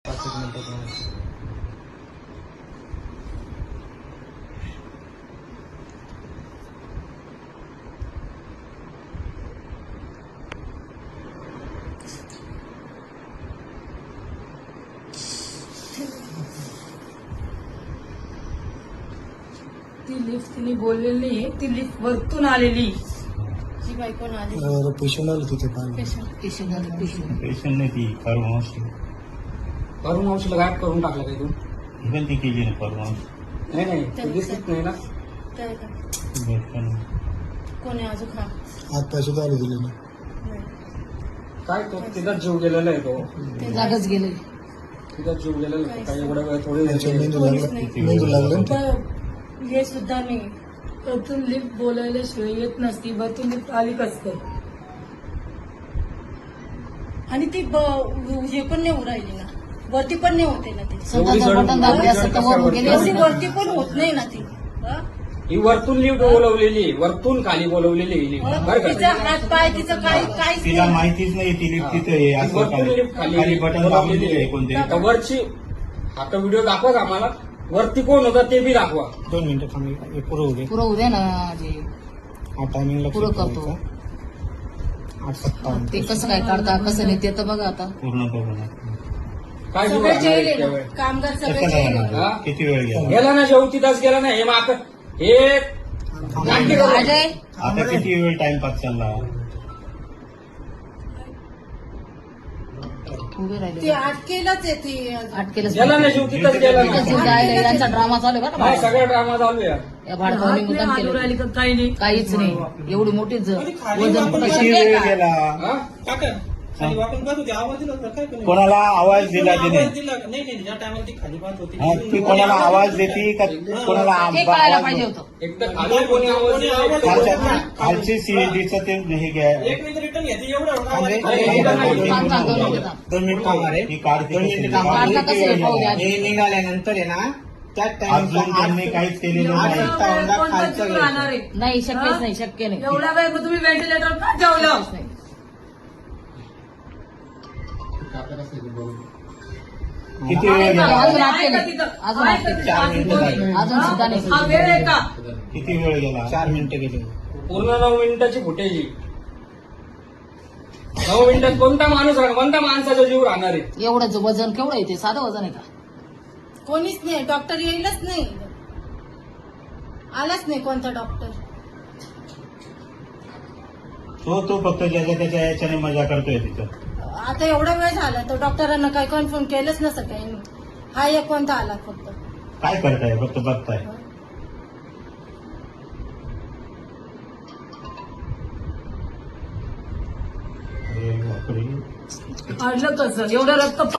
5 मिनिटं ती लिफ्ट तिने बोललेली आहे, ती लिफ्ट वरतून आलेली. जी बाई कोण आली? पेशंट आलं तिथे पेशंट नाही ती परवानशी करून औषध गायब करून टाकलं काय तू? पण ती केली ना परवानशी नाही नाही ते दिसत नाही ना. काय का? भेटलं कोण आहे अजून? हा हात पाय सुद्धा आले दिले ना. काय तो तिथं जीव गेलेला आहे तो. ते जागच गेले. तिथं जीव गेलेला आहे. काही एवढ्या वेळ थोडी त्यांच्या मेंदू कोणीच लागला नाही. मेंदू लागला ना. पण हे सुद्धा नाही. वरतून लिफ्ट बोलायल्याशिवाय येत नसती. वरतून लिफ्ट आली कस काय? आणि ती हे पण नाही होऊ राहिली ना, वरती पण नाही होते ना ती. स्वतःचं बटन दाबले असतं तर वर गेली अशी वरती पण होत नाही ना ती. हा? ही वरतून लिफ्ट बोलवलेली, वरतून खाली बोलवलेली ही लिफ्ट. बरं तिचा का? हात पाय तिचं काहीच तिला नाही. माहितीच नाही ती लिफ्ट तिथे आहे असं वरतून लिफ्ट खाली बटन दाबून दिले कोणतरी आता वरची आता व्हिडिओ दाखवा आम्हाला. वरती कोण होता ते बी दाखवा. 2 मिनिटं थांबी हे पुरं होऊ दे. पुरं उद्या ना जे हा टायमिंगला पुरं करतो. 8:57 ते कसं काय काढता कसं नाही ते तर बघा आता. पूर्ण करून काय जीव सगळे राहणार जेल आहे आहे त्यावेळी? ना. कामगार कसं सगळे काय जेल आहे. होणार? हा? किती वेळ गेला गेला ना शेवटी तास गेला ना. हे माक हे नाट्य करू. अजय आता किती वेळ टाइमपास चालला उभे ती राहिले अटकेलच आहे ती. अटकेलच गेला ना शेवटी तास गेला ना. यांचा ड्रामा चालू आहे बरं नाही का? सगळा ड्रामा चालू आहे. या भाडकावणी हात मुद्दाम नाही हालू केलं राहिली का काही नाही. काहीच नाही. एवढी मोठी वजन कुठं किती शक्य आहे वेळ का? गेला हा? खाली वाकून पाहत होती, आवाज दिला होता काय कोणी? कोणाला आवाज दिला तिने आवाज दिला नाही नाही ज्या टायमाला ती खाली पाहत होती हा, ती कोणाला आवाज देते का कोणाला ते कळायला आवाज पाहिजे होतं. एक तर खाली कोणी आवाज दिला. खालची सीईडीचं ते हे घ्या एक मिनिट रिटर्न घ्यायची एवढं आवाज अरे, येतो. हे बघा, हे थांब, थांब, दोन बघा. मिनिटं थांब. 2 मिनिटं थांबा रे. ही काढते 2 मिनिटं थांबा. काढता कसं आहे? पाहू द्या. हे निघाल्यानंतर आहे ना त्याच अजून त्यांनी काहीच केलेलं एवढा नाही वेळ कोणता खालचं जीव राहणार आहे? नाही शक्यच नाही शक्य नाही. एवढा वेळ मग तुम्ही व्हेंटिलेटर का ठेवलं? नाही. किती वेळ गेला अजून आत आहे का केलं. तिथं? अजून आहे आत का केलं. तिथं? अजून कोणी? अजून सुद्धा नाही. हा वेळ आहे का? किती वेळ गेला 4 मिनिटं गेली. पूर्ण 9 मिनिटाची फुटेज ही. 9 मिनिटात कोणता माणूस राहणार? कोणता माणसाचा जीव राहणार आहे? एवढंच वजन केवढं आहे ते साधं वजन आहे का? कोणीच नाही. डॉक्टर येईलच नाही. आलाच नाही कोणता डॉक्टर. तो फक्त ज्याच्या त्याच्या याच्याने मजा करतोय तिथं आता एवढा वेळ झाला तर डॉक्टरांना काही कन्फर्म केलंच नसतं काही नाही. हा एक कोणता आला फक्त. काय करताय फक्त बघताय अरे बापरे काढलं कसं? एवढं रक्त